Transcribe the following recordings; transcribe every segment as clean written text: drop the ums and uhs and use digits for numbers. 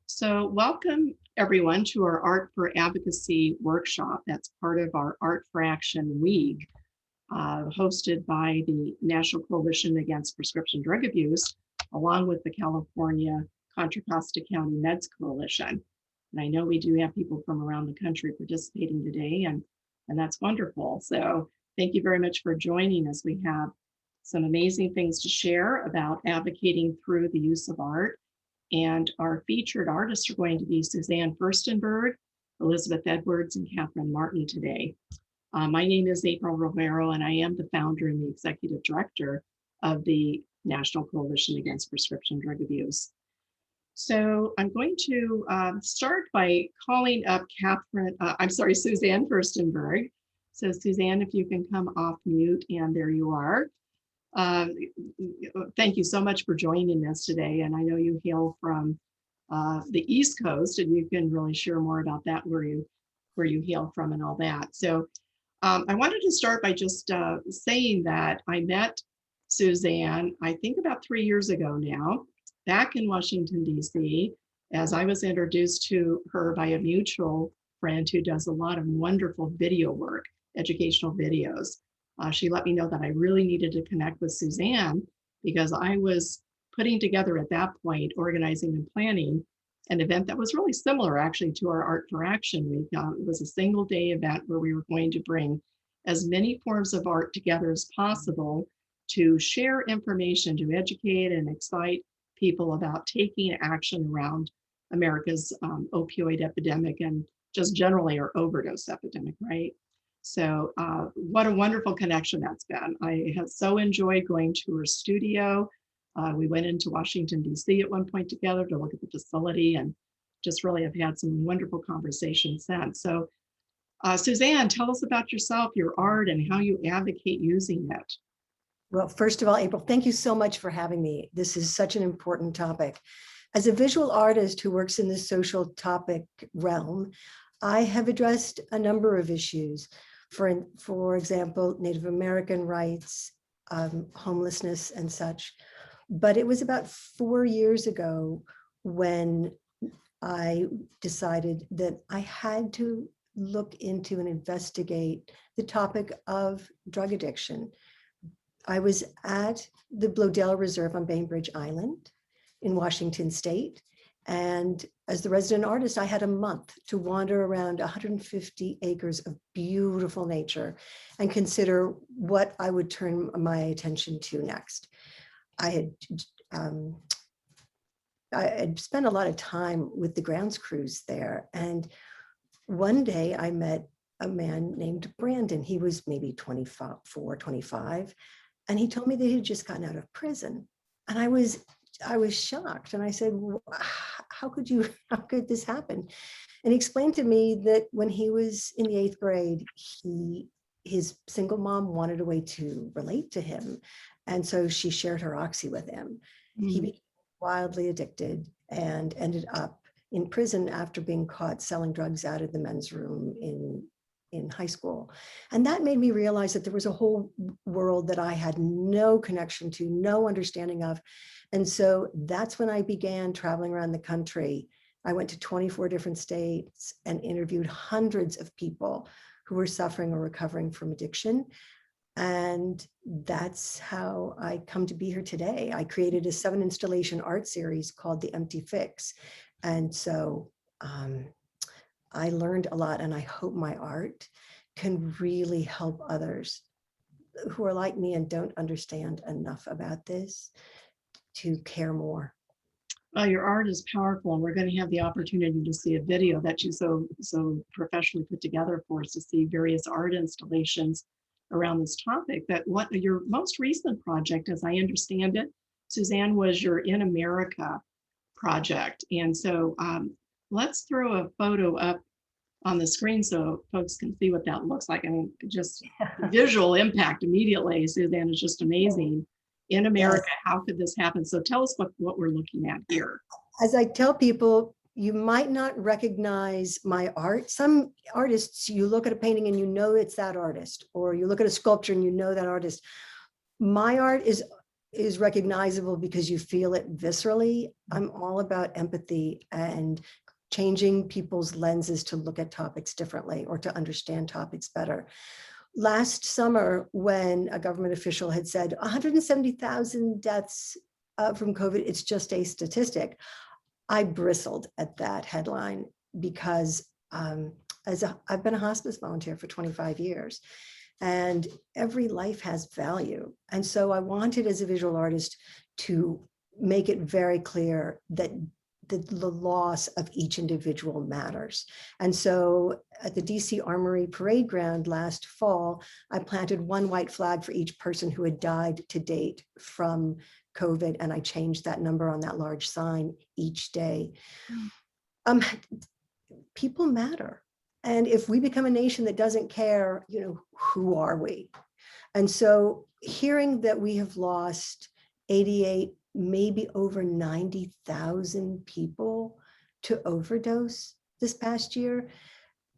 So welcome everyone to our Art4Advocacy workshop. That's part of our Art for Action Week, hosted by the National Coalition Against Prescription Drug Abuse, along with the California Contra Costa County Meds Coalition. And I know we do have people from around the country participating today, and that's wonderful. So thank you very much for joining us. We have some amazing things to share about advocating through the use of art. And our featured artists are going to be Suzanne Verstenberg, Elizabeth Edwards, and Catherine Martin today. My name is April Romero, and I am the founder and the executive director of the National Coalition Against Prescription Drug Abuse. So I'm going to start by calling up Suzanne Verstenberg. So Suzanne, if you can come off mute, and there you are. Thank you so much for joining us today. And I know you hail from the East Coast, and you can really share more about that, where you hail from and all that. So I wanted to start by just saying that I met Suzanne, I think about 3 years ago now, back in Washington, D.C., as I was introduced to her by a mutual friend who does a lot of wonderful video work, educational videos. She let me know that I really needed to connect with Suzanne because I was putting together at that point, organizing and planning an event that was really similar actually to our Art for Action Week. It was a single day event where we were going to bring as many forms of art together as possible to share information, to educate and excite people about taking action around America's opioid epidemic and just generally our overdose epidemic, right? So what a wonderful connection that's been. I have so enjoyed going to her studio. We went into Washington, D.C. at one point together to look at the facility, and just really have had some wonderful conversations since. So Suzanne, tell us about yourself, your art, and how you advocate using it. Well, first of all, April, thank you so much for having me. This is such an important topic. As a visual artist who works in the social topic realm, I have addressed a number of issues. For example, Native American rights, homelessness and such. But it was about 4 years ago when I decided that I had to look into and investigate the topic of drug addiction. I was at the Bloedel Reserve on Bainbridge Island in Washington State. And as the resident artist, I had a month to wander around 150 acres of beautiful nature and consider what I would turn my attention to next. I had spent a lot of time with the grounds crews there. And one day I met a man named Brandon. He was maybe 24, 25. And he told me that he had just gotten out of prison. And I was shocked. And I said, how could this happen? And he explained to me that when he was in the 8th grade, his single mom wanted a way to relate to him. And so she shared her oxy with him. He became wildly addicted and ended up in prison after being caught selling drugs out of the men's room in high school. And that made me realize that there was a whole world that I had no connection to, no understanding of. And so that's when I began traveling around the country. I went to 24 different states and interviewed hundreds of people who were suffering or recovering from addiction. And that's how I come to be here today. I created a 7-installation art series called The Empty Fix. And so I learned a lot, and I hope my art can really help others who are like me and don't understand enough about this to care more. Well, your art is powerful, and we're going to have the opportunity to see a video that you so professionally put together for us to see various art installations around this topic. But what your most recent project, as I understand it, Suzanne, was your In America project. And so let's throw a photo up on the screen so folks can see what that looks like. I mean, just visual impact immediately. Suzanne is just amazing. In America, yes. How could this happen? So tell us what we're looking at here. As I tell people, you might not recognize my art. Some artists, you look at a painting and you know it's that artist, or you look at a sculpture and you know that artist. My art is is recognizable because you feel it viscerally. I'm all about empathy and changing people's lenses to look at topics differently or to understand topics better. Last summer, when a government official had said 170,000 deaths from COVID, it's just a statistic, I bristled at that headline because I've been a hospice volunteer for 25 years. And every life has value. And so I wanted, as a visual artist, to make it very clear that the loss of each individual matters. And so at the DC Armory Parade Ground last fall, I planted one white flag for each person who had died to date from COVID, and I changed that number on that large sign each day. People matter. And if we become a nation that doesn't care, who are we? And so hearing that we have lost 88, maybe over 90,000 people to overdose this past year,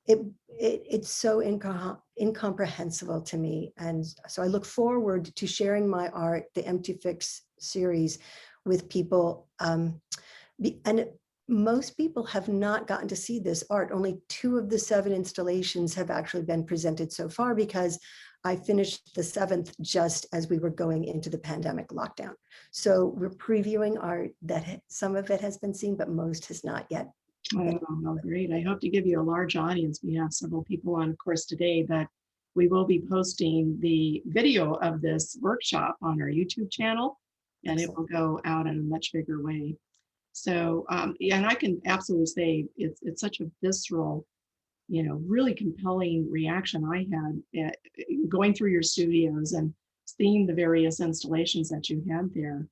it's so incomprehensible to me. And so I look forward to sharing my art, the Empty Fix series, with people. And most people have not gotten to see this art. Only 2 of the 7 installations have actually been presented so far, because I finished the 7th just as we were going into the pandemic lockdown. So we're previewing art that some of it has been seen, but most has not yet. Oh, great. I hope to give you a large audience. We have several people on, of course, today, but we will be posting the video of this workshop on our YouTube channel, and it will go out in a much bigger way. So, yeah, and I can absolutely say it's such a visceral, really compelling reaction I had at going through your studios and seeing the various installations that you had there.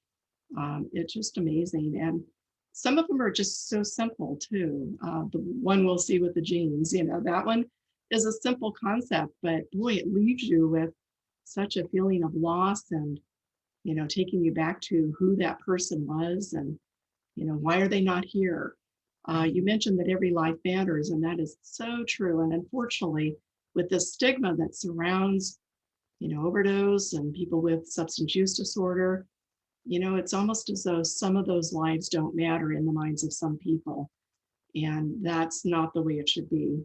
It's just amazing. And some of them are just so simple too. The one we'll see with the jeans, that one is a simple concept, but boy, it leaves you with such a feeling of loss and, taking you back to who that person was and, why are they not here? You mentioned that every life matters, and that is so true. And unfortunately, with the stigma that surrounds, overdose and people with substance use disorder, it's almost as though some of those lives don't matter in the minds of some people. And that's not the way it should be.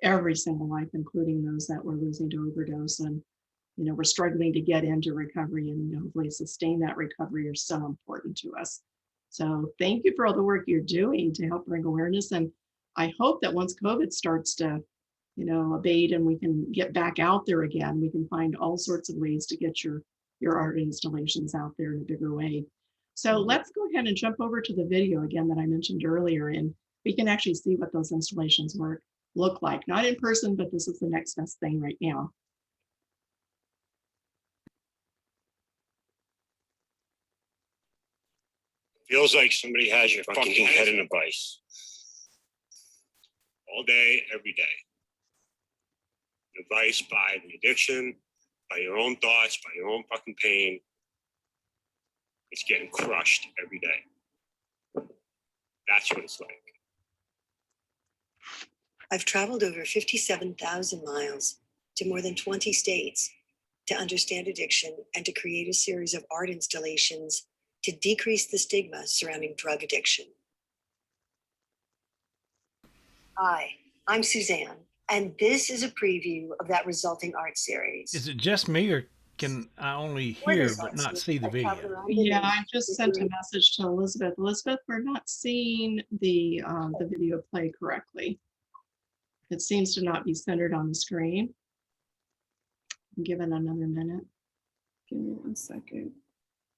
Every single life, including those that we're losing to overdose and, we're struggling to get into recovery and hopefully sustain that recovery, are so important to us. So thank you for all the work you're doing to help bring awareness. And I hope that once COVID starts to, abate and we can get back out there again, we can find all sorts of ways to get your art installations out there in a bigger way. So let's go ahead and jump over to the video again that I mentioned earlier, and we can actually see what those installations look like. Not in person, but this is the next best thing right now. Feels like somebody has your fucking head in a vice. All day, every day. The vice by the addiction, by your own thoughts, by your own fucking pain. It's getting crushed every day. That's what it's like. I've traveled over 57,000 miles to more than 20 states to understand addiction and to create a series of art installations to decrease the stigma surrounding drug addiction. Hi, I'm Suzanne, and this is a preview of that resulting art series. Is it just me, or can I only hear but not see the video? Yeah, I just sent a message to Elizabeth. Elizabeth, we're not seeing the video play correctly. It seems to not be centered on the screen. Give it another minute. Give me 1 second.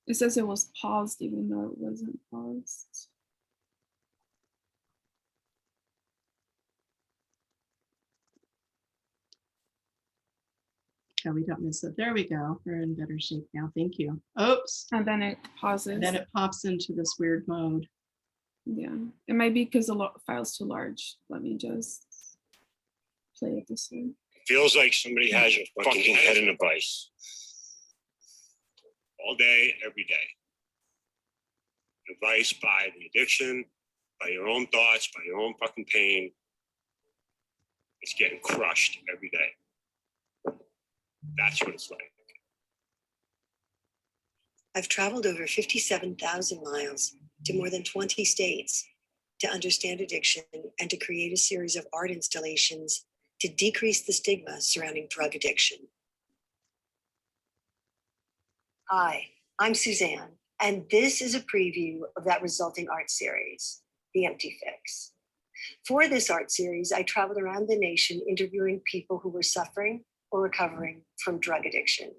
It says it was paused even though it wasn't paused. Oh, we don't miss it. There we go. We're in better shape now. Thank you. Oops. And then it pauses. And then it pops into this weird mode. Yeah, it might be because the file's too large. Let me just play it this way. Feels like somebody has your fucking head in a vice. All day, every day. The vice by the addiction, by your own thoughts, by your own fucking pain. It's getting crushed every day. That's what it's like. I've traveled over 57,000 miles to more than 20 states to understand addiction and to create a series of art installations to decrease the stigma surrounding drug addiction. Hi, I'm Suzanne, and this is a preview of that resulting art series, The Empty Fix. For this art series, I traveled around the nation interviewing people who were suffering or recovering from drug addiction.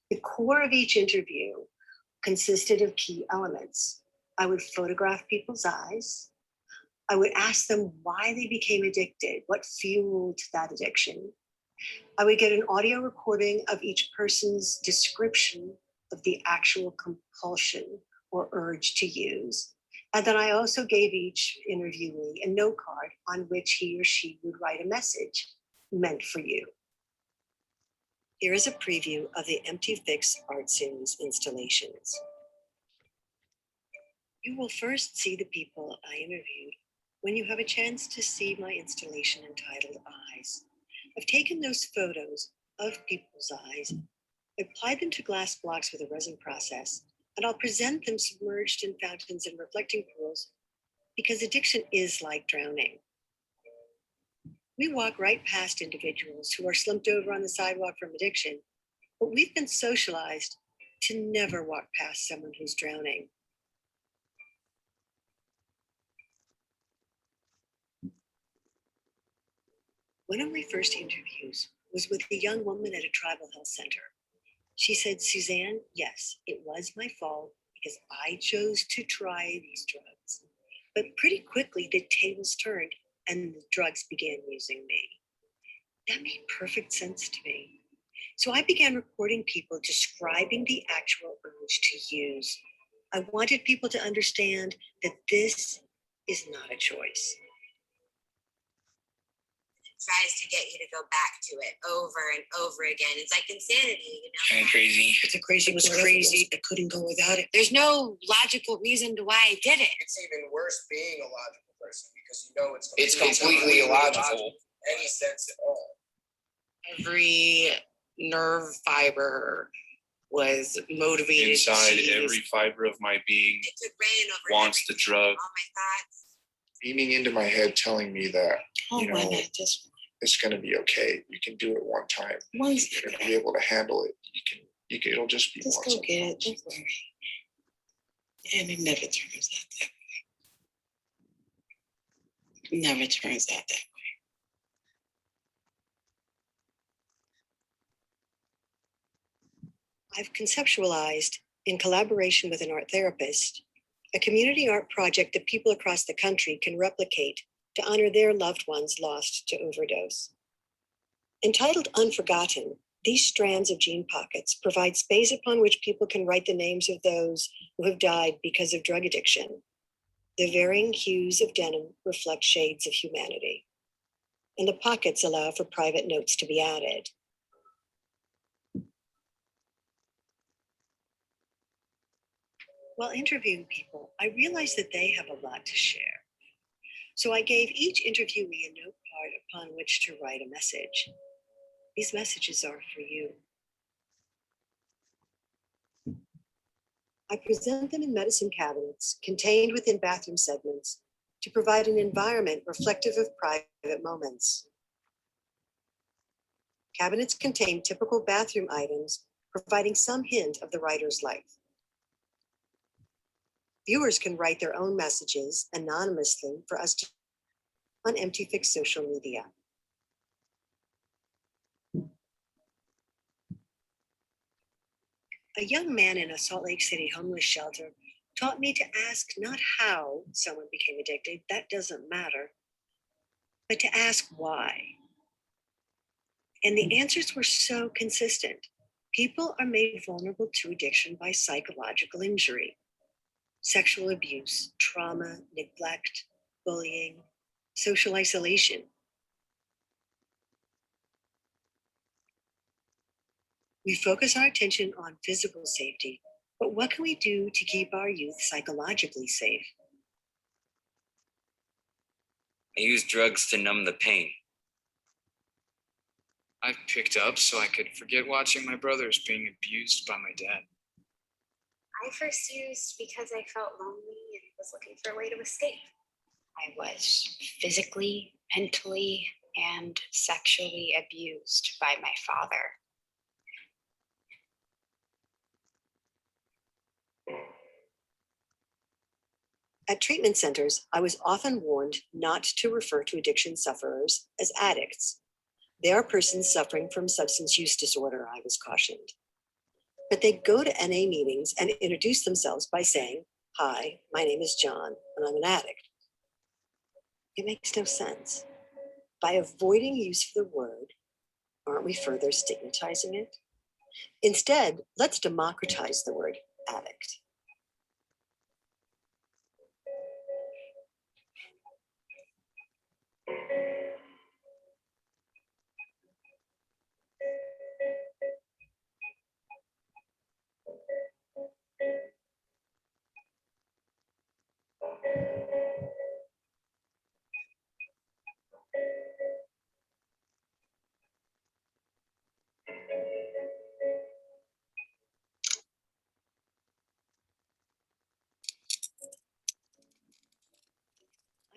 The core of each interview consisted of key elements. I would photograph people's eyes. I would ask them why they became addicted, what fueled that addiction. I would get an audio recording of each person's description of the actual compulsion or urge to use. And then I also gave each interviewee a note card on which he or she would write a message meant for you. Here is a preview of the Empty Fix art series installations. You will first see the people I interviewed when you have a chance to see my installation entitled Eyes. I've taken those photos of people's eyes, applied them to glass blocks with a resin process, and I'll present them submerged in fountains and reflecting pools because addiction is like drowning. We walk right past individuals who are slumped over on the sidewalk from addiction, but we've been socialized to never walk past someone who's drowning. One of my first interviews was with a young woman at a tribal health center. She said, Suzanne, yes, it was my fault because I chose to try these drugs. But pretty quickly, the tables turned and the drugs began using me. That made perfect sense to me. So I began recording people describing the actual urge to use. I wanted people to understand that this is not a choice. Tries to get you to go back to it over and over again. It's like insanity, you know? Kind of crazy. It was crazy. I couldn't go without it. There's no logical reason to why I did it. It's even worse being a logical person because you know it's completely illogical. Any sense at all. Every nerve fiber was motivated. Inside every fiber of my being It could rain over wants the drug. all my thoughts. Beaming into my head, telling me that Oh, why not just it's going to be okay. You can do it one time. once? You're going to be able to handle it. You can. It'll just be Just once. go get it. Don't worry. And it never turns out that way. It never turns out that way. I've conceptualized, in collaboration with an art therapist, a community art project that people across the country can replicate to honor their loved ones lost to overdose. Entitled Unforgotten, these strands of gene pockets provide space upon which people can write the names of those who have died because of drug addiction. The varying hues of denim reflect shades of humanity, and the pockets allow for private notes to be added. While interviewing people, I realized that they have a lot to share. So I gave each interviewee a note card upon which to write a message. These messages are for you. I present them in medicine cabinets contained within bathroom segments to provide an environment reflective of private moments. Cabinets contain typical bathroom items, providing some hint of the writer's life. Viewers can write their own messages anonymously for us to on Empty Fix social media. A young man in a Salt Lake City homeless shelter taught me to ask not how someone became addicted, that doesn't matter, but to ask why. And the answers were so consistent. People are made vulnerable to addiction by psychological injury, sexual abuse, trauma, neglect, bullying, social isolation. We focus our attention on physical safety, but what can we do to keep our youth psychologically safe? I use drugs to numb the pain. I've picked up so I could forget watching my brothers being abused by my dad. I first used because I felt lonely and was looking for a way to escape. I was physically, mentally, and sexually abused by my father. At treatment centers, I was often warned not to refer to addiction sufferers as addicts. They are persons suffering from substance use disorder, I was cautioned. But they go to NA meetings and introduce themselves by saying, "Hi, my name is John, and I'm an addict." It makes no sense. By avoiding use of the word, aren't we further stigmatizing it? Instead, let's democratize the word addict.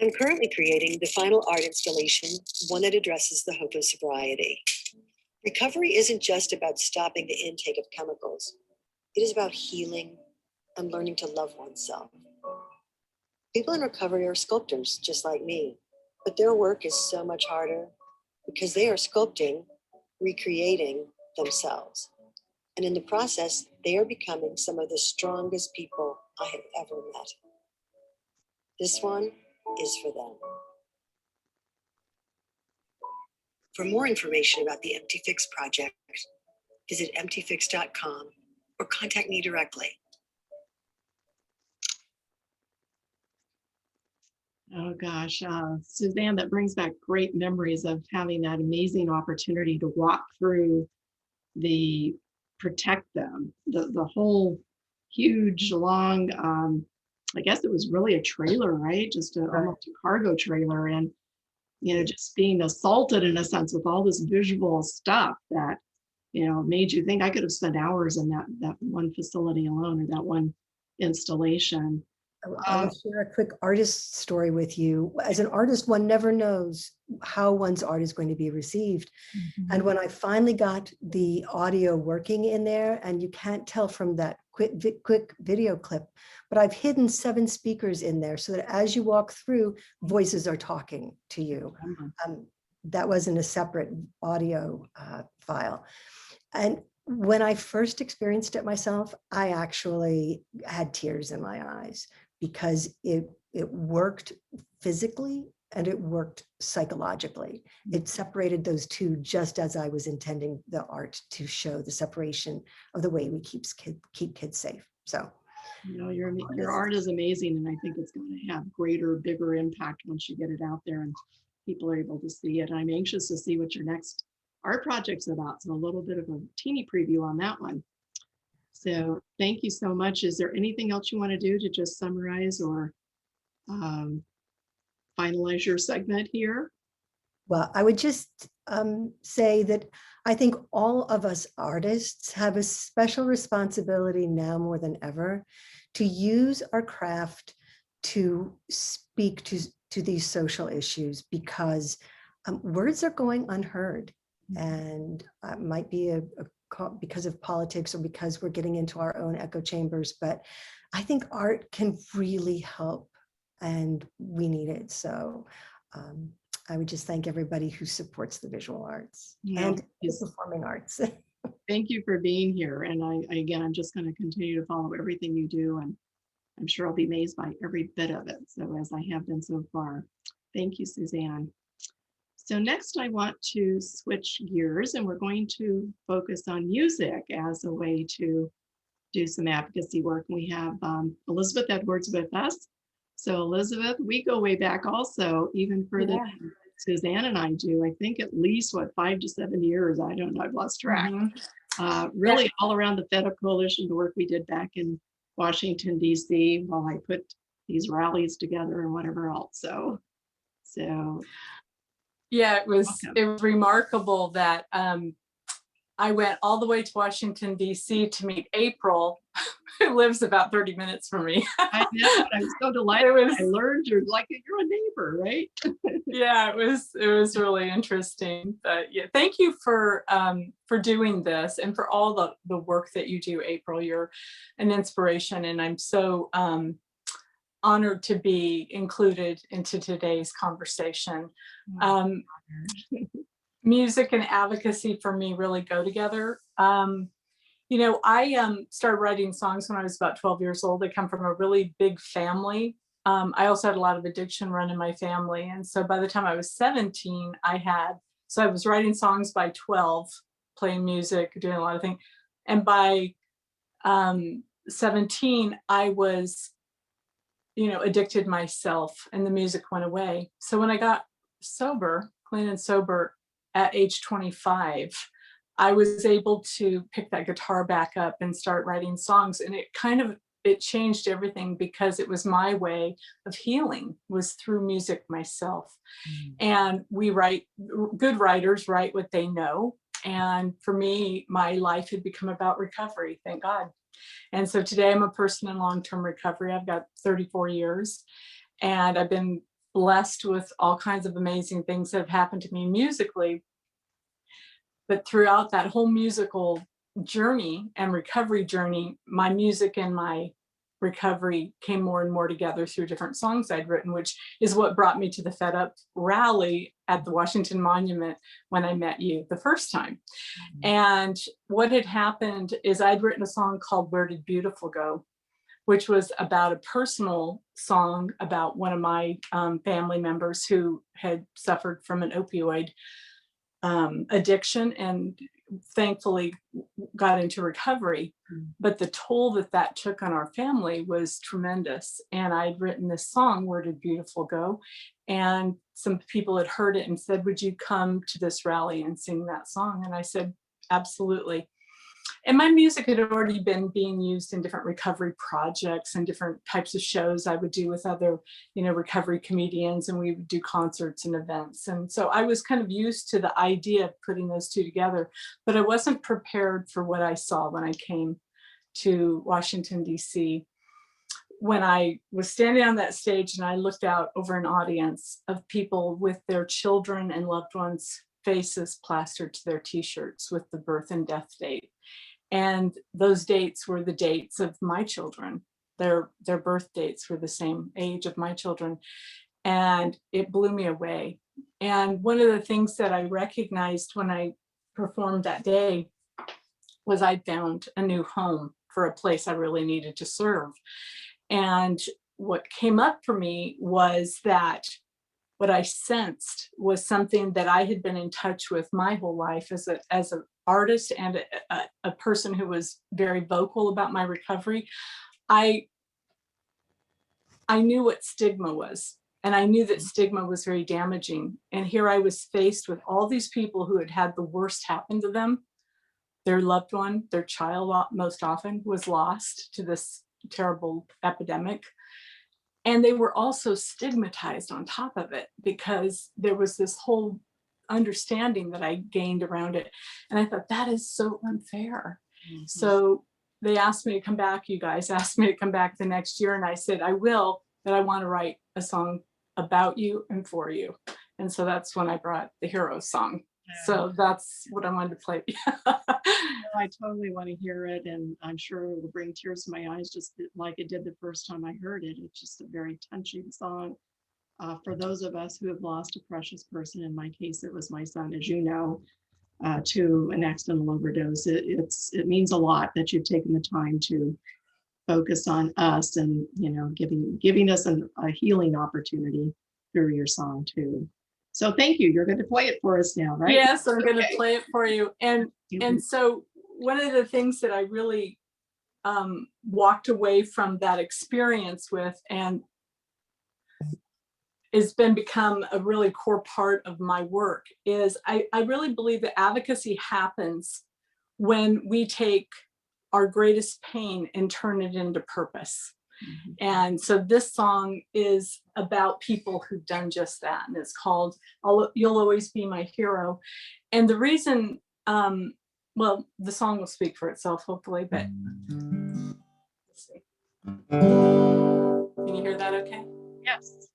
I'm currently creating the final art installation, one that addresses the hope of sobriety. Recovery isn't just about stopping the intake of chemicals. It is about healing and learning to love oneself. People in recovery are sculptors, just like me, but their work is so much harder because they are sculpting, recreating themselves. And in the process, they are becoming some of the strongest people I have ever met. This one is for them. For more information about the Empty Fix project, visit emptyfix.com or contact me directly. Oh gosh, Suzanne, that brings back great memories of having that amazing opportunity to walk through the Protect Them, the whole huge, long, I guess it was really a trailer, right? Just almost a cargo trailer. And, you know, just being assaulted in a sense with all this visual stuff that, you know, made you think I could have spent hours in that one facility alone or that one installation. I will share a quick artist story with you. As an artist, one never knows how one's art is going to be received. And when I finally got the audio working in there, and you can't tell from that quick video clip, but I've hidden 7 speakers in there so that as you walk through, voices are talking to you. That wasn't a separate audio file. And when I first experienced it myself, I actually had tears in my eyes because it worked physically and it worked psychologically. It separated those two just as I was intending the art to show the separation of the way we keep kids safe. So, you know, your art is amazing, and I think it's going to have greater, bigger impact once you get it out there and people are able to see it. I'm anxious to see what your next art project's about. So a little bit of a teeny preview on that one. So thank you so much. Is there anything else you want to do to just summarize or finalize your segment here? Well, I would just say that I think all of us artists have a special responsibility now more than ever to use our craft to speak to these social issues, because words are going unheard, and might be because of politics or because we're getting into our own echo chambers, but I think art can really help and we need it. So I would just thank everybody who supports the visual arts and the performing arts. Thank you for being here. And I'm just going to continue to follow everything you do, and I'm sure I'll be amazed by every bit of it. So as I have been so far. Thank you, Suzanne. So next I want to switch gears, and we're going to focus on music as a way to do some advocacy work. We have Elizabeth Edwards with us. So Elizabeth, we go way back also, even further than Suzanne and I do. I think at least, 5 to 7 years. I don't know, I've lost track. Really all around the Fed Up Coalition, the work we did back in Washington, D.C. while I put these rallies together and whatever else. So yeah, it was remarkable that I went all the way to Washington, D.C. to meet April, who lives about 30 minutes from me. I know, and I'm so delighted. I learned you're a neighbor, right? Yeah, it was really interesting. But yeah, thank you for doing this and for all the work that you do, April. You're an inspiration, and I'm so honored to be included into today's conversation. Music and advocacy for me really go together. I started writing songs when I was about 12 years old. I come from a really big family. I also had a lot of addiction run in my family. And so by the time I was 17, I was writing songs by 12, playing music, doing a lot of things. And by 17, I was, addicted myself, and the music went away. So when I got sober, clean and sober at age 25, I was able to pick that guitar back up and start writing songs. And it changed everything, because it was my way of healing, was through music myself. And good writers write what they know. And for me, my life had become about recovery, thank God. And so today I'm a person in long-term recovery. I've got 34 years, and I've been blessed with all kinds of amazing things that have happened to me musically. But throughout that whole musical journey and recovery journey, my music and my recovery came more and more together through different songs I'd written, which is what brought me to the Fed Up rally at the Washington Monument when I met you the first time. And what had happened is I'd written a song called Where Did Beautiful Go?, which was about a personal song about one of my family members who had suffered from an opioid addiction and thankfully got into recovery. But the toll that took on our family was tremendous. And I'd written this song, Where Did Beautiful Go? And some people had heard it and said, would you come to this rally and sing that song? And I said, absolutely. And my music had already been being used in different recovery projects and different types of shows I would do with other, recovery comedians, and we would do concerts and events. And so I was kind of used to the idea of putting those two together, but I wasn't prepared for what I saw when I came to Washington, D.C. When I was standing on that stage and I looked out over an audience of people with their children and loved ones' faces plastered to their t-shirts with the birth and death date. And those dates were the dates of my children. Their birth dates were the same age of my children. And it blew me away. And one of the things that I recognized when I performed that day was I'd found a new home for a place I really needed to serve. And what came up for me was that what I sensed was something that I had been in touch with my whole life as an artist and a person who was very vocal about my recovery. I knew what stigma was, and I knew that stigma was very damaging. And here I was faced with all these people who had had the worst happen to them. Their loved one, their child most often, was lost to this terrible epidemic. And they were also stigmatized on top of it, because there was this whole understanding that I gained around it. And I thought, that is so unfair. So they asked me to come back, you guys asked me to come back the next year. And I said, I will, but I want to write a song about you and for you. And so that's when I brought the Hero song. So that's what I wanted to play. I totally want to hear it, and I'm sure it will bring tears to my eyes, just like it did the first time I heard it. It's just a very touching song for those of us who have lost a precious person. In my case, it was my son, as you know, to an accidental overdose. It means a lot that you've taken the time to focus on us and giving us a healing opportunity through your song too. So thank you. You're going to play it for us now, right? Yes, I'm going to play it for you. And so one of the things that I really walked away from that experience with, and has become a really core part of my work, is I really believe that advocacy happens when we take our greatest pain and turn it into purpose. And so this song is about people who've done just that. And it's called You'll Always Be My Hero. And the reason well, the song will speak for itself, hopefully, but let's see. Can you hear that okay? Yes.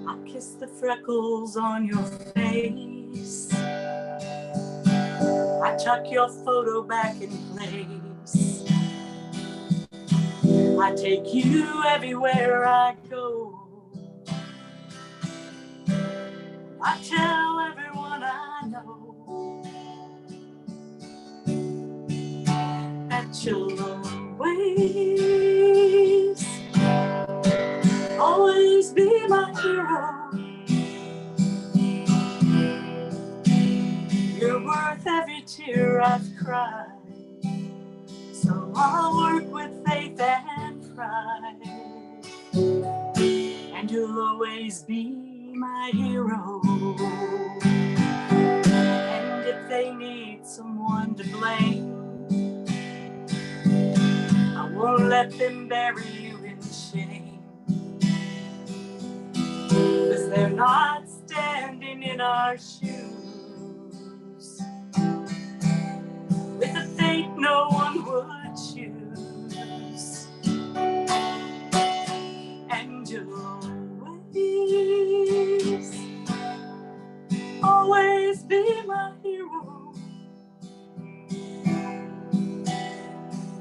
I kiss the freckles on your face. I tuck your photo back in place. I take you everywhere I go. I tell everyone I know that you'll always be my hero. You're worth every tear I've cried. So I'll work with faith and pride, and you'll always be my hero. And if they need someone to blame, I won't let them bury you in shame, 'cause they're not standing in our shoes with a fate no one would choose. And you'll always be my hero.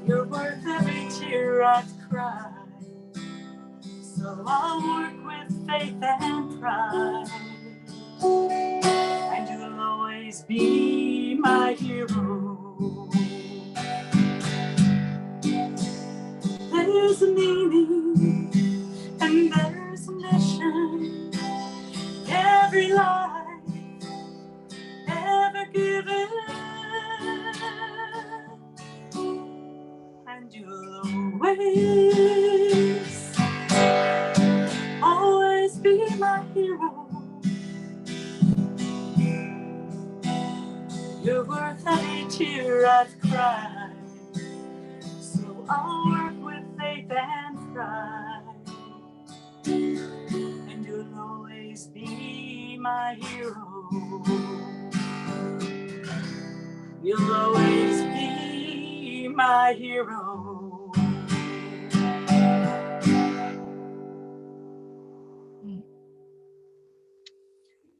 You're worth every tear I've cried. So I'll work with faith and pride, and you'll always be my hero. There's a meaning and there's a mission. Every life ever given, and you'll always be my hero. You're worth every tear I've cried. So I'll work with faith and pride, and you'll always be my hero. You'll always be my hero.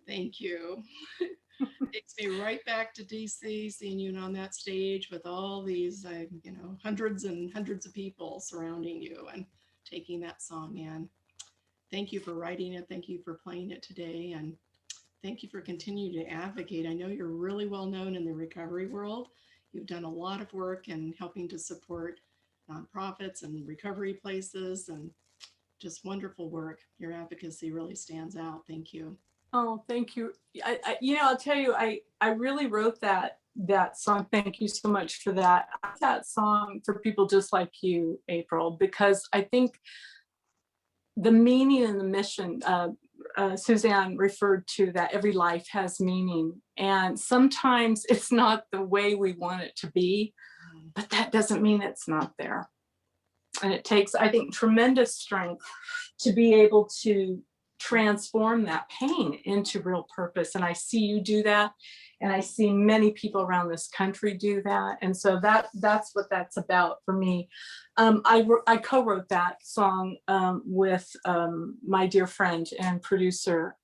Thank you. Takes me right back to DC, seeing you on that stage with all these, hundreds and hundreds of people surrounding you and taking that song in. Thank you for writing it. Thank you for playing it today. And thank you for continuing to advocate. I know you're really well known in the recovery world. You've done a lot of work in helping to support nonprofits and recovery places, and just wonderful work. Your advocacy really stands out. Thank you. Oh, thank you. I'll tell you, I really wrote that song. Thank you so much for that. That song for people just like you, April, because I think the meaning and the mission, Suzanne referred to that every life has meaning. And sometimes it's not the way we want it to be, but that doesn't mean it's not there. And it takes, I think, tremendous strength to be able to transform that pain into real purpose. And I see you do that. And I see many people around this country do that. And so that's what that's about for me. I co-wrote that song with my dear friend and producer,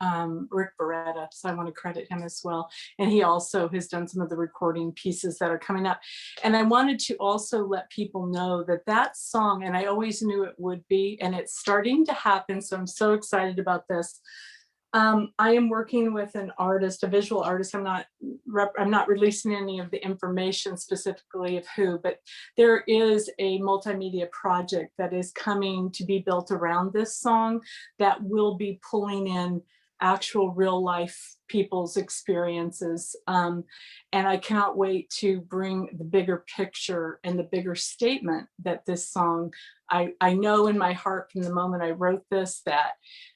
Rick Beretta. So I want to credit him as well. And he also has done some of the recording pieces that are coming up. And I wanted to also let people know that that song, and I always knew it would be, and it's starting to happen. So I'm so excited about this. I am working with an artist, a visual artist. I'm not releasing any of the information specifically of who, but there is a multimedia project that is coming to be built around this song that will be pulling in actual real life people's experiences. And I cannot wait to bring the bigger picture and the bigger statement that this song, I know in my heart from the moment I wrote this that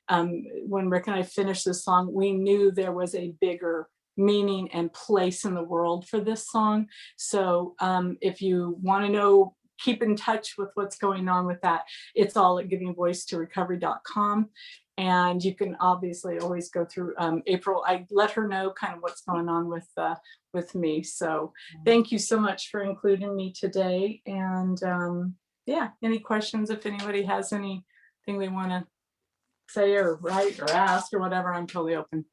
when Rick and I finished this song, we knew there was a bigger meaning and place in the world for this song. So if you want to know, keep in touch with what's going on with that. It's all at givingvoicetorecovery.com. And you can obviously always go through April. I let her know kind of what's going on with me. So thank you so much for including me today. And yeah, any questions, if anybody has anything they want to say or write or ask or whatever, I'm totally open.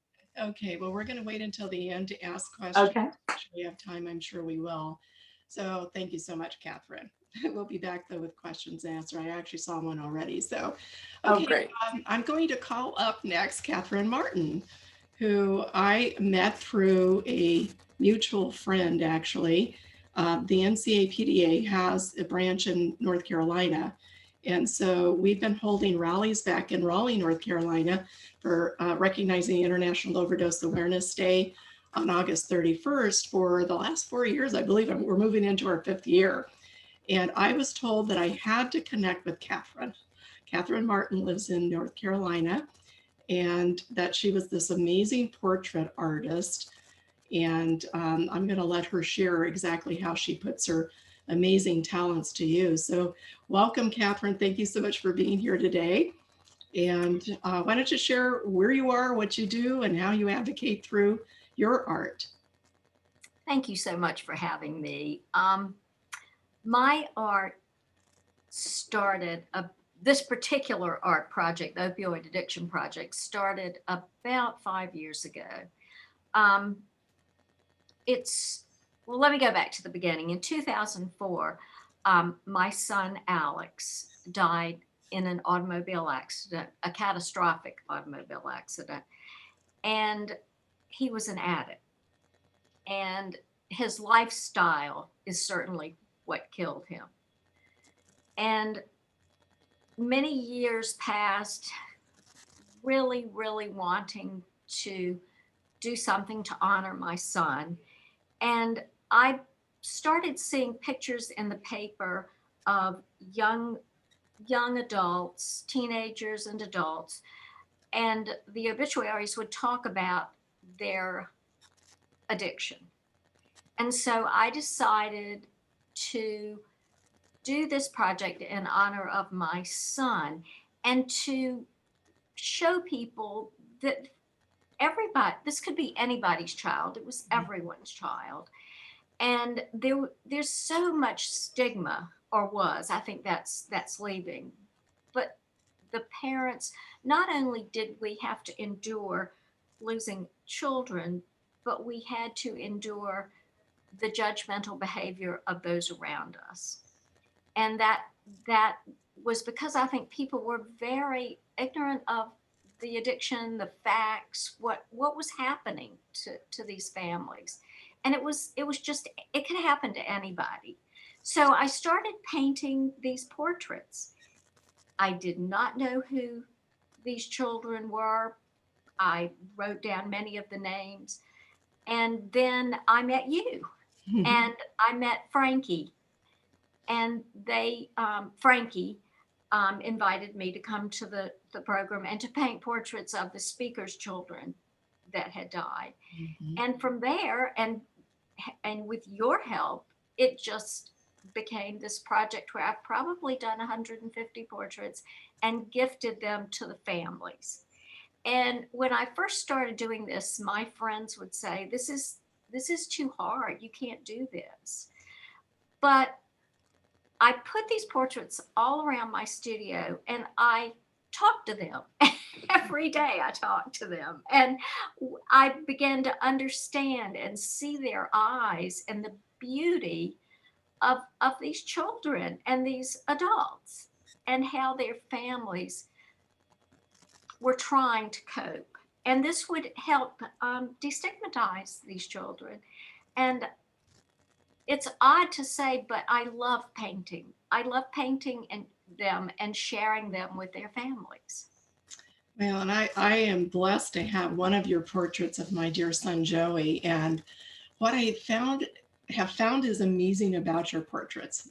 Okay, well, we're going to wait until the end to ask questions. Okay. If we have time, I'm sure we will. So thank you so much, Catherine. We'll be back though with questions and answer. I actually saw one already. So, okay, Oh, great. I'm going to call up next Catherine Martin, who I met through a mutual friend, actually. The NCAPDA has a branch in North Carolina. And so we've been holding rallies back in Raleigh, North Carolina for recognizing International Overdose Awareness Day on August 31st for the last 4 years. I believe we're moving into our 5th year. And I was told that I had to connect with Catherine. Catherine Martin lives in North Carolina, and that she was this amazing portrait artist. And I'm going to let her share exactly how she puts her amazing talents to use. So welcome, Catherine. Thank you so much for being here today. And why don't you share where you are, what you do, and how you advocate through your art? Thank you so much for having me. My art started, this particular art project, the Opioid Addiction Project, started about 5 years ago. Well, let me go back to the beginning. In 2004, my son Alex died in an automobile accident, a catastrophic automobile accident. And he was an addict. And his lifestyle is certainly what killed him. And many years passed, really, really wanting to do something to honor my son. And I started seeing pictures in the paper of young adults, teenagers and adults, and the obituaries would talk about their addiction. And so I decided to do this project in honor of my son and to show people that everybody, this could be anybody's child. It was everyone's child. And there's so much stigma, or was, I think that's leaving. But the parents, not only did we have to endure losing children, but we had to endure the judgmental behavior of those around us. And that was because I think people were very ignorant of the addiction, the facts, what was happening to these families. And it was just, it could happen to anybody. So I started painting these portraits. I did not know who these children were. I wrote down many of the names. And then I met you. And I met Frankie. And Frankie invited me to come to the program and to paint portraits of the speaker's children that had died. And from there, and with your help, it just became this project where I've probably done 150 portraits and gifted them to the families. And when I first started doing this, my friends would say, this is too hard. You can't do this. But I put these portraits all around my studio and I talked to them. Every day I talked to them. And I began to understand and see their eyes and the beauty of these children and these adults and how their families were trying to cope. And this would help destigmatize these children. And it's odd to say, but I love painting. I love painting them and sharing them with their families. Well, and I am blessed to have one of your portraits of my dear son, Joey. And what I have found is amazing about your portraits,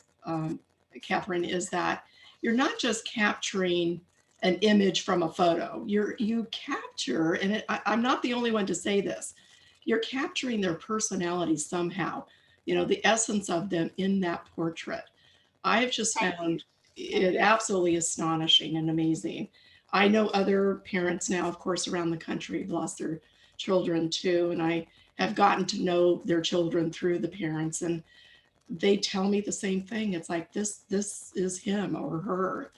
Catherine, is that you're not just capturing an image from a photo. You capture, and I'm not the only one to say this, you're capturing their personality somehow, the essence of them in that portrait. I've just found it absolutely astonishing and amazing. I know other parents now, of course, around the country have lost their children too. And I have gotten to know their children through the parents, and they tell me the same thing. It's like, this is him or her.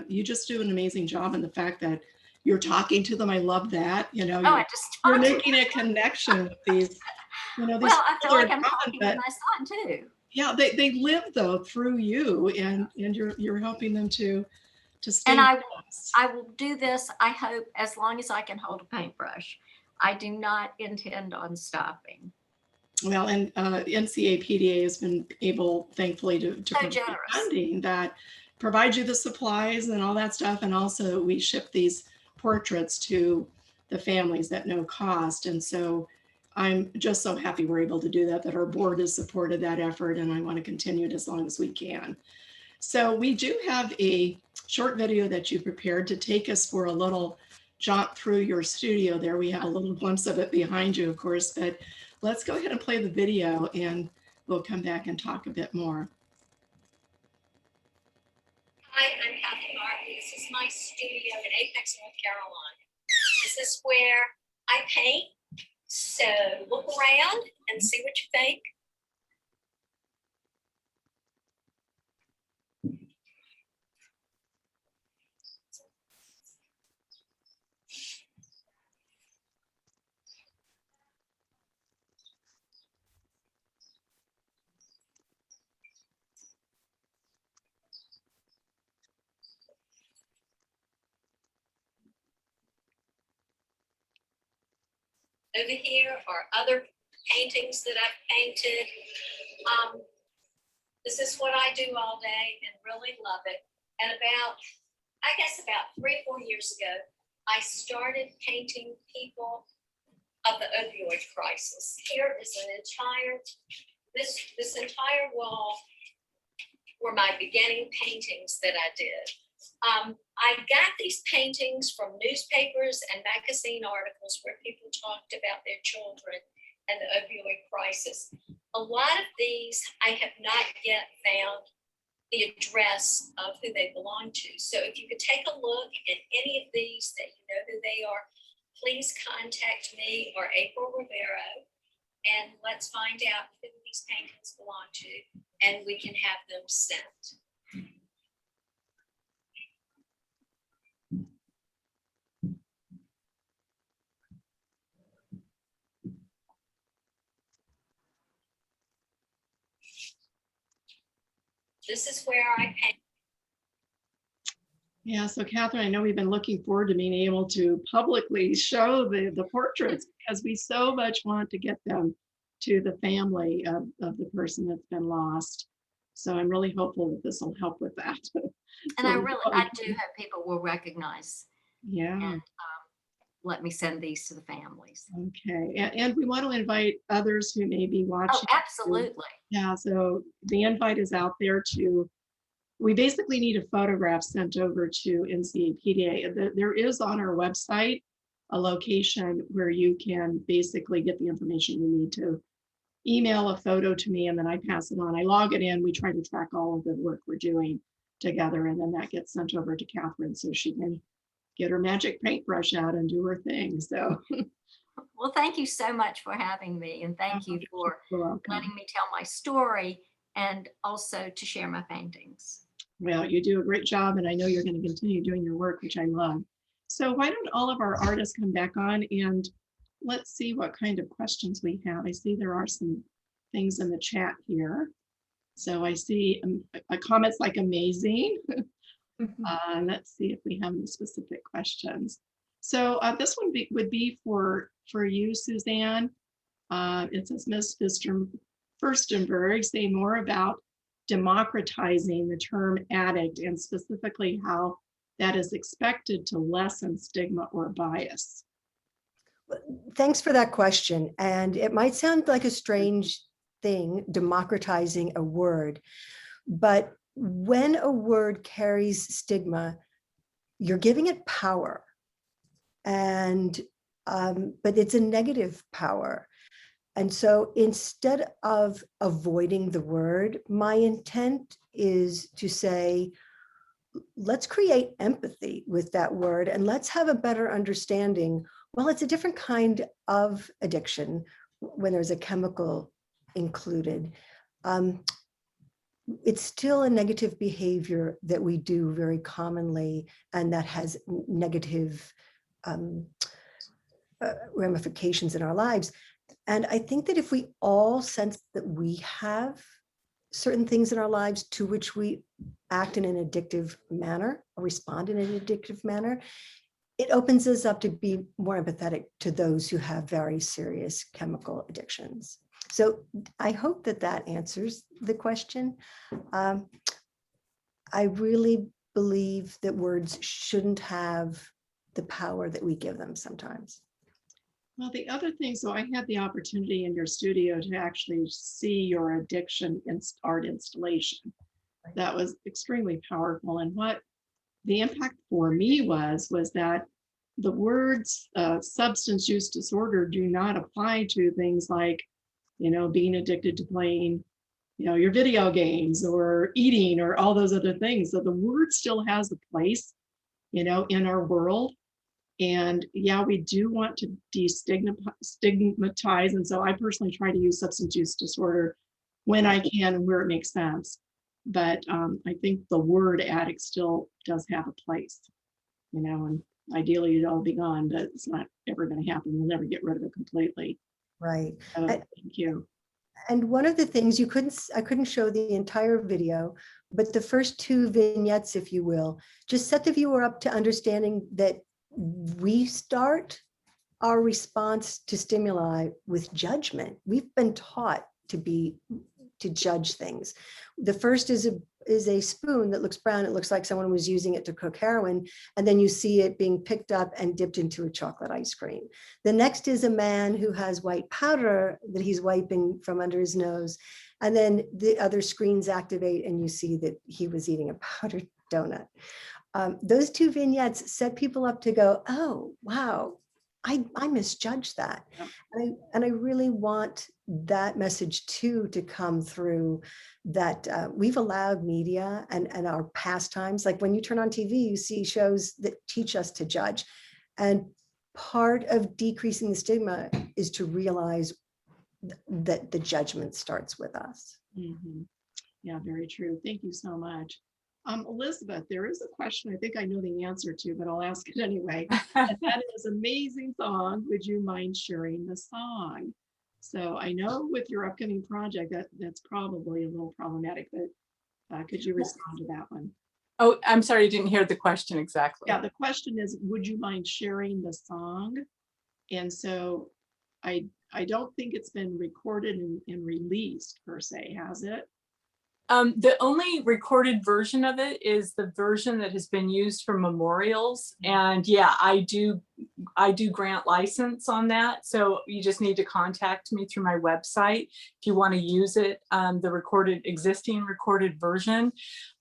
You just do an amazing job. And the fact that you're talking to them, I love that. You know, Oh, I just you're talked to making a connection with these, you know, these Well, I feel people are like I'm common, talking to but my son too. yeah, they live though through you, and you're helping them to stay And close. I will do this, I hope, as long as I can hold a paintbrush. I do not intend on stopping. Well, and NCAPDA has been able, thankfully, to So provide generous. funding that provides you the supplies and all that stuff. And also we ship these portraits to the families at no cost. And so I'm just so happy we're able to do that, that our board has supported that effort, and I want to continue it as long as we can. So we do have a short video that you prepared to take us for a little jaunt through your studio there. We have a little glimpse of it behind you, of course, but let's go ahead and play the video and we'll come back and talk a bit more. Hi, I'm Kathy Martin. This is my studio in Apex, North Carolina. This is where I paint. So look around and see what you think. Over here are other paintings that I've painted. This is what I do all day and really love it. And about 3 or 4 years ago, I started painting people of the opioid crisis. Here is an entire, this entire wall were my beginning paintings that I did. I got these paintings from newspapers and magazine articles where people talked about their children and the opioid crisis. A lot of these, I have not yet found the address of who they belong to. So if you could take a look at any of these that you know who they are, please contact me or April Rivero, and let's find out who these paintings belong to, and we can have them sent. This is where I paint. Yeah, so Catherine, I know we've been looking forward to being able to publicly show the portraits, because we so much want to get them to the family of the person that's been lost. So I'm really hopeful that this will help with that. And I do hope people will recognize. Yeah. And let me send these to the families. Okay, and we want to invite others who may be watching. Oh, absolutely. Yeah, so the invite is out there to, we basically need a photograph sent over to NCAPDA. There is on our website a location where you can basically get the information you need to email a photo to me, and then I pass it on. I log it in. We try to track all of the work we're doing together, and then that gets sent over to Catherine so she can get her magic paintbrush out and do her thing. So, well, thank you so much for having me, and thank you for letting me tell my story and also to share my paintings. Well, you do a great job, and I know you're going to continue doing your work, which I love. So why don't all of our artists come back on, and let's see what kind of questions we have. I see there are some things in the chat here. So I see comments like amazing. Let's see if we have any specific questions. So this one would be for you, Suzanne. It says, Ms. Verstenberg, say more about democratizing the term addict, and specifically how that is expected to lessen stigma or bias. Thanks for that question. And it might sound like a strange thing, democratizing a word, but when a word carries stigma, you're giving it power, and but it's a negative power. And so instead of avoiding the word, my intent is to say, let's create empathy with that word, and let's have a better understanding. Well, it's a different kind of addiction when there's a chemical included. It's still a negative behavior that we do very commonly, and that has negative ramifications in our lives. And I think that if we all sense that we have certain things in our lives to which we act in an addictive manner or respond in an addictive manner, it opens us up to be more empathetic to those who have very serious chemical addictions. So I hope that that answers the question. I really believe that words shouldn't have the power that we give them sometimes. Well, the other thing, so I had the opportunity in your studio to actually see your addiction art installation. That was extremely powerful. And what the impact for me was that the words substance use disorder do not apply to things like, being addicted to playing, your video games or eating or all those other things. So the word still has a place, in our world. And yeah, we do want to destigmatize. And so I personally try to use substance use disorder when I can and where it makes sense. But I think the word addict still does have a place, and ideally it'd all be gone, but it's not ever going to happen. We'll never get rid of it completely. Right. So, thank you. And one of the things I couldn't show the entire video, but the first 2 vignettes, if you will, just set the viewer up to understanding that we start our response to stimuli with judgment. We've been taught to judge things. The first is a spoon that looks brown. It looks like someone was using it to cook heroin. And then you see it being picked up and dipped into a chocolate ice cream. The next is a man who has white powder that he's wiping from under his nose. And then the other screens activate and you see that he was eating a powdered donut. Those 2 vignettes set people up to go, oh, wow, I misjudged that. Yeah. And I really want that message too to come through, that we've allowed media and our pastimes, like when you turn on TV, you see shows that teach us to judge. And part of decreasing the stigma is to realize that the judgment starts with us. Mm-hmm. Yeah, very true. Thank you so much. Elizabeth, there is a question I think I know the answer to, but I'll ask it anyway. And that is, amazing song. Would you mind sharing the song? So I know with your upcoming project that's probably a little problematic, but could you respond to that one? Oh, I'm sorry, I didn't hear the question exactly. Yeah, the question is, would you mind sharing the song? And so I don't think it's been recorded and released per se, has it? The only recorded version of it is the version that has been used for memorials. And yeah, I do grant license on that. So you just need to contact me through my website if you want to use it, the existing recorded version,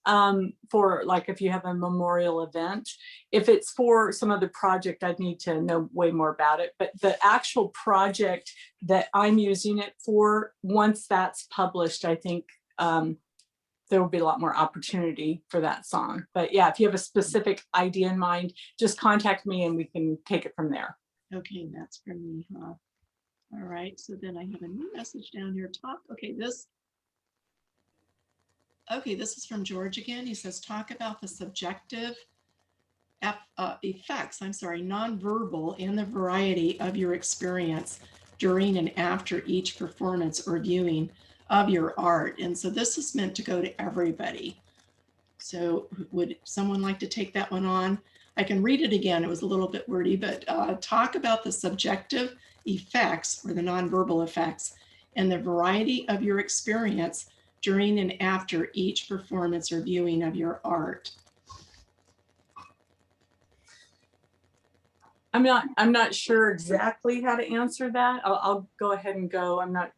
for like if you have a memorial event. If it's for some other project, I'd need to know way more about it. But the actual project that I'm using it for, once that's published, I think there will be a lot more opportunity for that song. But yeah, if you have a specific idea in mind, just contact me and we can take it from there. Okay, that's from me, huh? All right, so then I have a new message down here. This is from George again. He says, talk about the subjective effects, nonverbal, and the variety of your experience during and after each performance or viewing of your art. And so this is meant to go to everybody. So would someone like to take that one on? I can read it again. It was a little bit wordy, but talk about the subjective effects or the nonverbal effects and the variety of your experience during and after each performance or viewing of your art. I'm not sure exactly how to answer that. I'll go ahead and go. I'm not,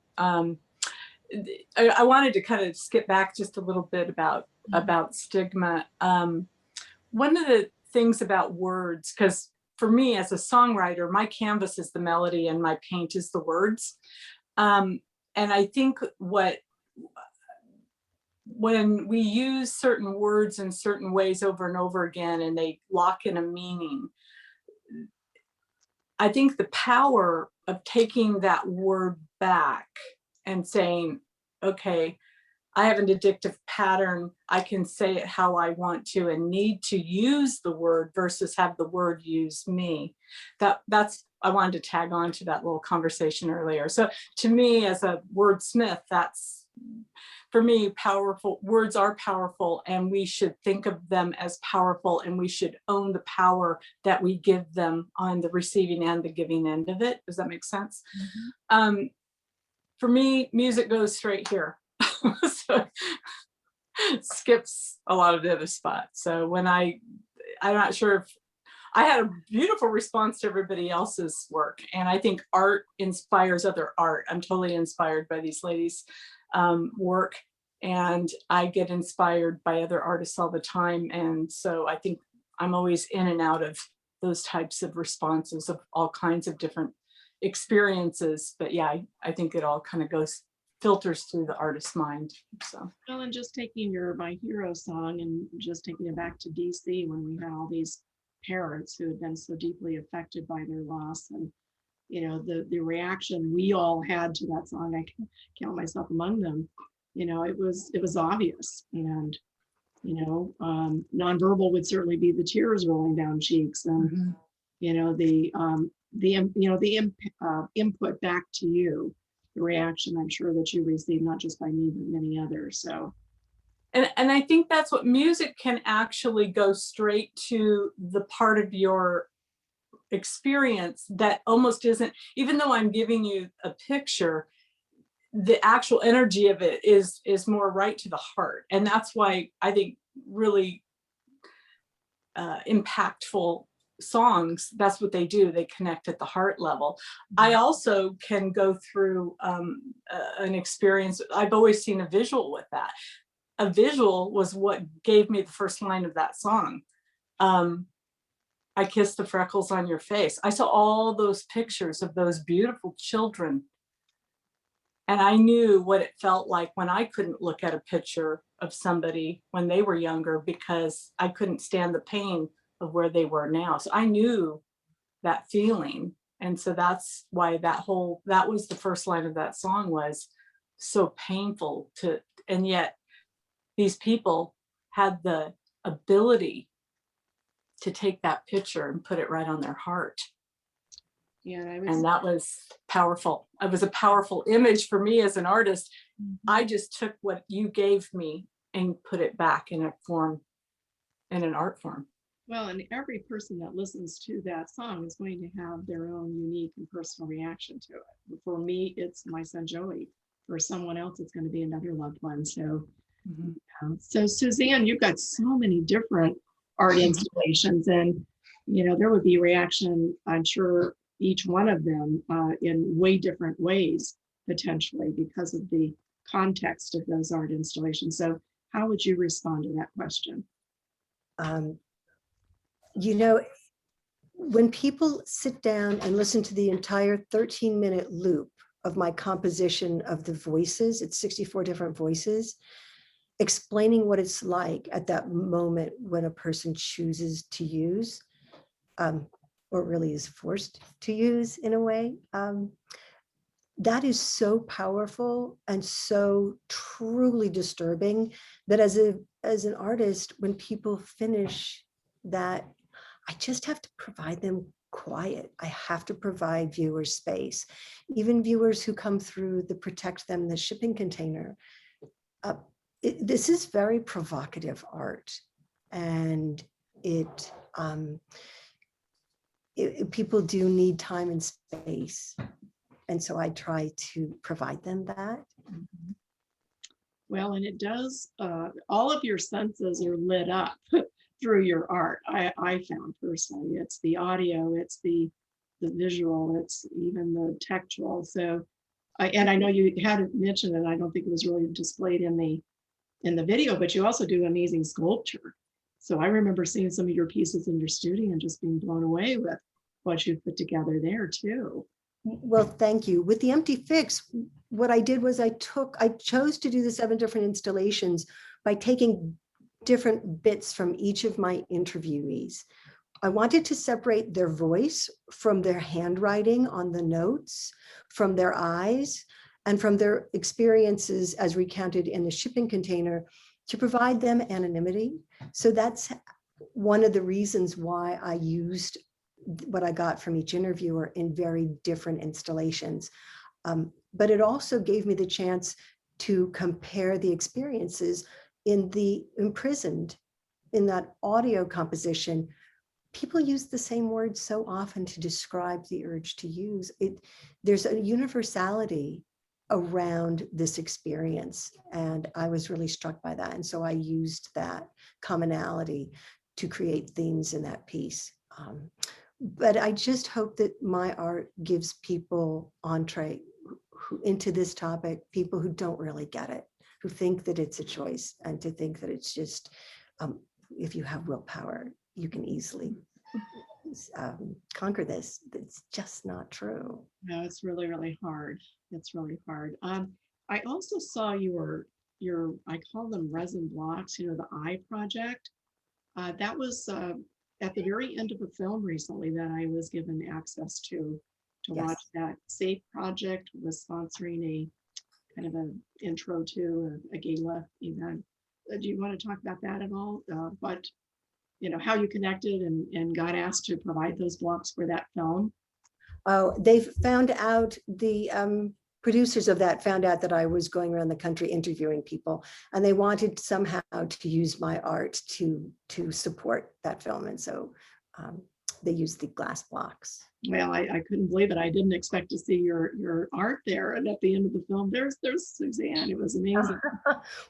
I wanted to kind of skip back just a little bit about stigma. One of the things about words, because for me as a songwriter, my canvas is the melody and my paint is the words. And I think what when we use certain words in certain ways over and over again and they lock in a meaning, I think the power of taking that word back and saying, okay, I have an addictive pattern. I can say it how I want to and need to use the word versus have the word use me. That's, I wanted to tag on to that little conversation earlier. So to me, as a wordsmith, that's, for me, powerful. Words are powerful, and we should think of them as powerful, and we should own the power that we give them on the receiving and the giving end of it. Does that make sense? Mm-hmm. For me, music goes straight here. So it skips a lot of the other spots. So when I'm not sure if I had a beautiful response to everybody else's work, and I think art inspires other art. I'm totally inspired by these ladies' work, and I get inspired by other artists all the time. And so I think I'm always in and out of those types of responses of all kinds of different experiences. But yeah, I think it all kind of filters through the artist's mind. So, well, and just taking My Hero song and just taking it back to DC when we had all these parents who had been so deeply affected by their loss, and the reaction we all had to that song, I can count myself among them. It was obvious, and nonverbal would certainly be the tears rolling down cheeks, and the input back to you, the reaction I'm sure that you received, not just by me but many others. So, and I think that's what music can actually go straight to the part of your experience that almost isn't, even though I'm giving you a picture, the actual energy of it is more right to the heart. And that's why I think really impactful songs, that's what they do. They connect at the heart level. I also can go through an experience. I've always seen a visual with that. A visual was what gave me the first line of that song. I kissed the freckles on your face. I saw all those pictures of those beautiful children. And I knew what it felt like when I couldn't look at a picture of somebody when they were younger because I couldn't stand the pain of where they were now. So I knew that feeling. And so that's why that was the first line of that song, was so painful and yet these people had the ability to take that picture and put it right on their heart. Yeah, and that was powerful. It was a powerful image for me as an artist. Mm-hmm. I just took what you gave me and put it back in an art form. Well, and every person that listens to that song is going to have their own unique and personal reaction to it. For me, it's my son Joey. For someone else, it's going to be another loved one. So, so Suzanne, you've got so many different art installations, and there would be reaction, I'm sure, each one of them in way different ways, potentially, because of the context of those art installations. So how would you respond to that question? When people sit down and listen to the entire 13-minute loop of my composition of the voices, it's 64 different voices, explaining what it's like at that moment when a person chooses to use, or really is forced to use in a way, that is so powerful and so truly disturbing that as an artist, when people finish that, I just have to provide them quiet. I have to provide viewers space. Even viewers who come through the Protect Them, the shipping container. This is very provocative art, and people do need time and space. And so I try to provide them that. Well, and it does, all of your senses are lit up through your art. I found personally, it's the audio, it's the visual, it's even the textual. So, and I know you had mentioned it, I don't think it was really displayed in the video, but you also do amazing sculpture. So I remember seeing some of your pieces in your studio and just being blown away with what you've put together there too. Well, thank you. With the Empty Fix, what I did was I chose to do the 7 different installations by taking different bits from each of my interviewees. I wanted to separate their voice from their handwriting on the notes, from their eyes, and from their experiences as recounted in the shipping container to provide them anonymity. So that's one of the reasons why I used what I got from each interviewer in very different installations. But it also gave me the chance to compare the experiences in the imprisoned, in that audio composition. People use the same words so often to describe the urge to use it. There's a universality around this experience, and I was really struck by that. And so I used that commonality to create themes in that piece. But I just hope that my art gives people entree who into this topic, people who don't really get it, who think that it's a choice, and to think that it's just, if you have willpower, you can easily conquer this. It's just not true. No, it's really, really hard. It's really hard. I also saw your, I call them resin blocks, you know, the eye project. That was at the very end of a film recently that I was given access to watch. That SAFE project was sponsoring a kind of an intro to a gala event. Do you want to talk about that at all? But you know, how you connected and got asked to provide those blocks for that film? Oh, they found out, the producers of that found out that I was going around the country interviewing people, and they wanted somehow to use my art to support that film. And so they used the glass blocks. Well, I couldn't believe it. I didn't expect to see your art there. And at the end of the film, there's Suzanne. It was amazing.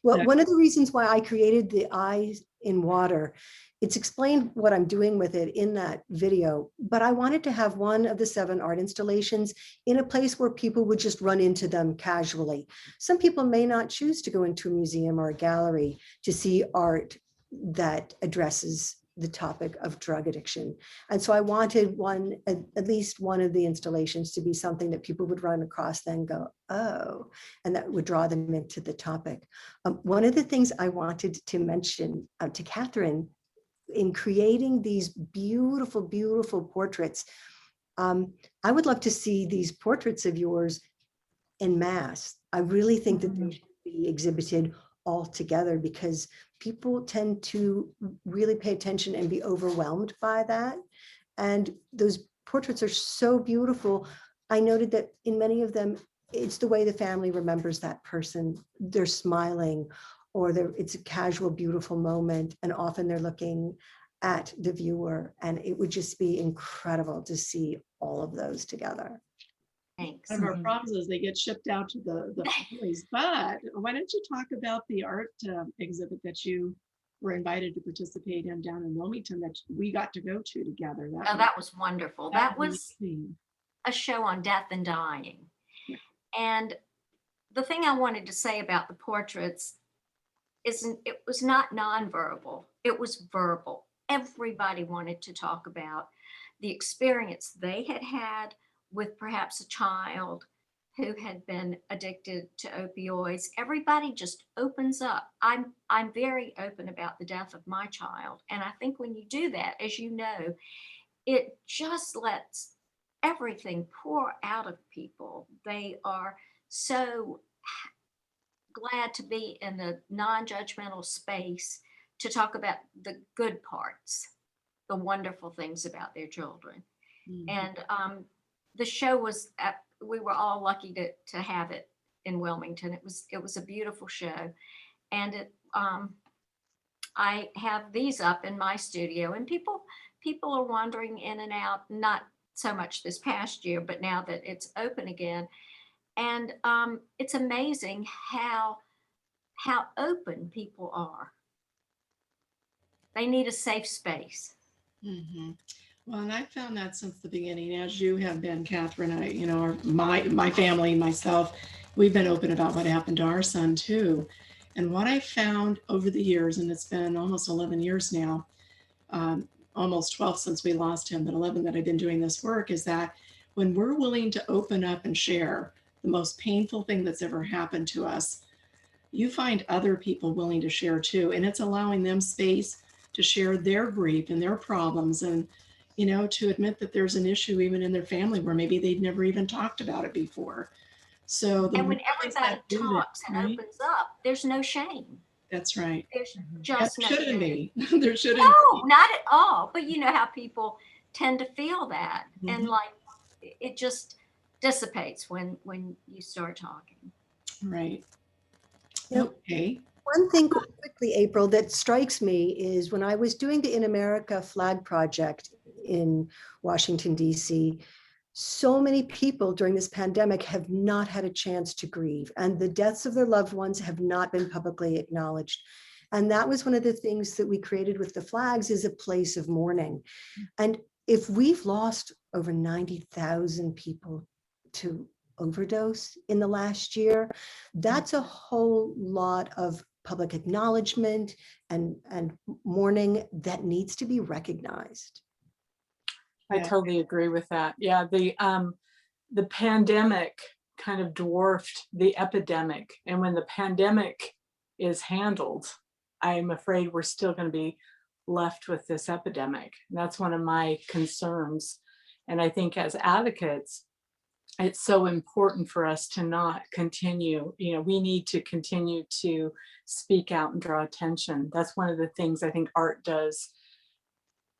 Well, Yeah. one of the reasons why I created the eyes in water, it's explained what I'm doing with it in that video, but I wanted to have one of the 7 art installations in a place where people would just run into them casually. Some people may not choose to go into a museum or a gallery to see art that addresses the topic of drug addiction. And so I wanted at least one of the installations to be something that people would run across then go, oh, and that would draw them into the topic. One of the things I wanted to mention to Catherine in creating these beautiful, beautiful portraits, I would love to see these portraits of yours en masse. I really think that they should be exhibited all together, because people tend to really pay attention and be overwhelmed by that. And those portraits are so beautiful. I noted that in many of them, it's the way the family remembers that person. They're smiling, or it's a casual, beautiful moment. And often they're looking at the viewer, and it would just be incredible to see all of those together. Thanks. One of our problems is they get shipped out to the families. But why don't you talk about the art exhibit that you were invited to participate in down in Wilmington that we got to go to together? That was wonderful. That was amazing. A show on death and dying. Yeah. And the thing I wanted to say about the portraits isn't, it was not nonverbal, it was verbal. Everybody wanted to talk about the experience they had had with perhaps a child who had been addicted to opioids. Everybody just opens up. I'm very open about the death of my child. And I think when you do that, as you know, it just lets everything pour out of people. They are so glad to be in a non-judgmental space to talk about the good parts, the wonderful things about their children. Mm-hmm. And the show was, we were all lucky to have it in Wilmington. It was a beautiful show. And I have these up in my studio, and people are wandering in and out, not so much this past year, but now that it's open again. And it's amazing how open people are. They need a safe space. Mm-hmm. Well, and I found that since the beginning, as you have been, Catherine. My family, myself, we've been open about what happened to our son too. And what I found over the years, and it's been almost 11 years now, almost 12 since we lost him, but 11 that I've been doing this work, is that when we're willing to open up and share the most painful thing that's ever happened to us, you find other people willing to share too. And it's allowing them space to share their grief and their problems, and, you know, to admit that there's an issue even in their family where maybe they'd never even talked about it before. So and when everybody talks and right? opens up, there's no shame. That's right. There's That just no shouldn't shame. be. There shouldn't No, be. not at all. But you know how people tend to feel that, and Mhm. like it just dissipates when you start talking. Right. Yep. Okay. One thing quickly, April, that strikes me is when I was doing the In America flag project in Washington, D.C., so many people during this pandemic have not had a chance to grieve, and the deaths of their loved ones have not been publicly acknowledged. And that was one of the things that we created with the flags, is a place of mourning. And if we've lost over 90,000 people to overdose in the last year, that's a whole lot of public acknowledgement and mourning that needs to be recognized. I totally agree with that. Yeah, the pandemic kind of dwarfed the epidemic. And when the pandemic is handled, I'm afraid we're still going to be left with this epidemic. And that's one of my concerns. And I think as advocates, it's so important for us to not continue, we need to continue to speak out and draw attention. That's one of the things I think art does.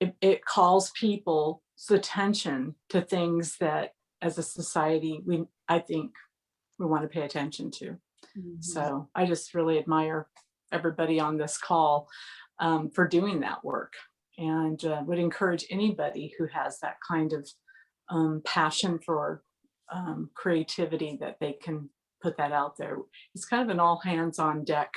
It calls people's attention to things that as a society, I think we want to pay attention to. Mm-hmm. So I just really admire everybody on this call for doing that work, and would encourage anybody who has that kind of passion for creativity that they can put that out there. It's kind of an all hands on deck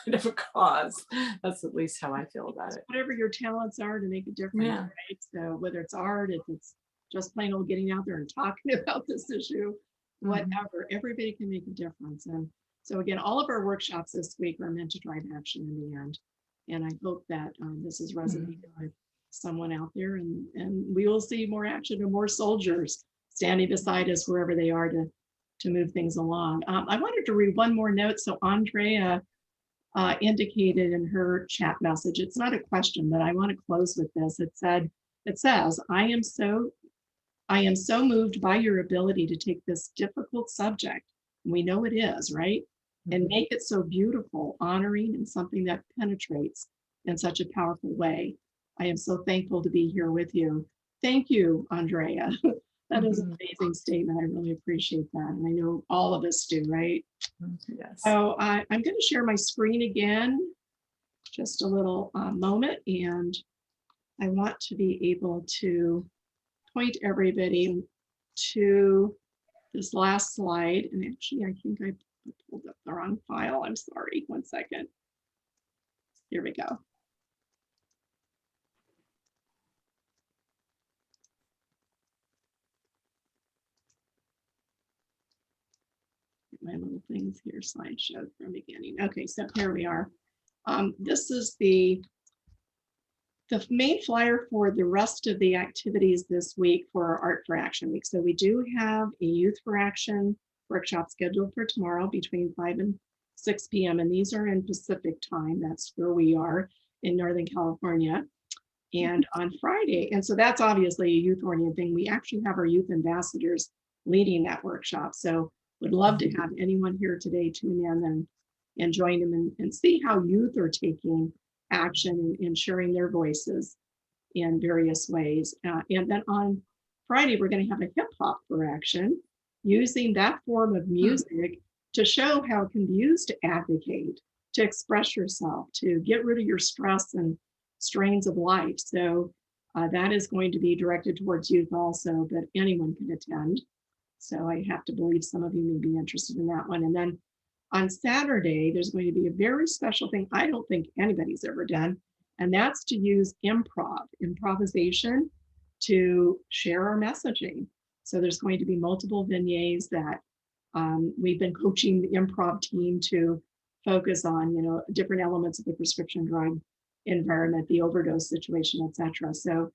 kind of a cause. That's at least how I feel about it. Whatever your talents are to make a difference, yeah. Right? So whether it's art, if it's just plain old getting out there and talking about this issue, whatever, everybody can make a difference. And so again, all of our workshops this week are meant to drive action in the end. And I hope that this is resonating with someone out there, and we will see more action and more soldiers standing beside us wherever they are to move things along. I wanted to read one more note. So Andrea indicated in her chat message, it's not a question, but I want to close with this. It says, I am so moved by your ability to take this difficult subject, and we know it is, right? And make it so beautiful, honoring, and something that penetrates in such a powerful way. I am so thankful to be here with you. Thank you, Andrea. That is an amazing statement. I really appreciate that. And I know all of us do, right? Yes. So I'm going to share my screen again, just a little moment. And I want to be able to point everybody to this last slide. And actually, I think I pulled up the wrong file. I'm sorry. One second. Here we go. My little things here, slideshow from beginning. Okay, so here we are. This is the main flyer for the rest of the activities this week for Art for Action Week. So we do have a Youth for Action workshop scheduled for tomorrow between 5 and 6 p.m. And these are in Pacific time. That's where we are in Northern California. And on Friday, and so that's obviously a youth-oriented thing. We actually have our youth ambassadors leading that workshop. So would love to have anyone here today tune in and join them and see how youth are taking action and sharing their voices in various ways. And then on Friday, we're going to have a hip hop for action, using that form of music to show how it can be used to advocate, to express yourself, to get rid of your stress and strains of life. So that is going to be directed towards youth also, but anyone can attend. So I have to believe some of you may be interested in that one. And then on Saturday, there's going to be a very special thing I don't think anybody's ever done, and that's to use improvisation to share our messaging. So there's going to be multiple vignettes that we've been coaching the improv team to focus on, different elements of the prescription drug environment, the overdose situation, et cetera. So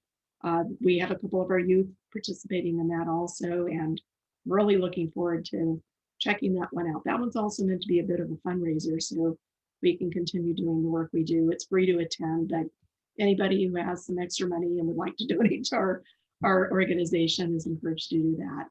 We have a couple of our youth participating in that also, and really looking forward to checking that one out. That one's also meant to be a bit of a fundraiser, so we can continue doing the work we do. It's free to attend, but anybody who has some extra money and would like to donate to our organization is encouraged to do that.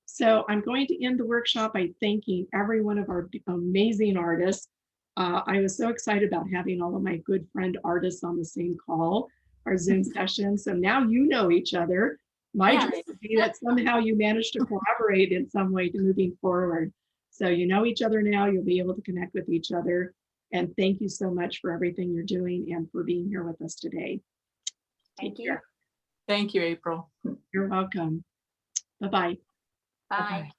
So I'm going to end the workshop by thanking every one of our amazing artists. I was so excited about having all of my good friend artists on the same call, our Zoom session. So now you know each other. My dream would be that somehow you manage to collaborate in some way to moving forward. So you know each other now, you'll be able to connect with each other. And thank you so much for everything you're doing and for being here with us today. Thank you. Thank you, April. You're welcome. Bye-bye. Bye.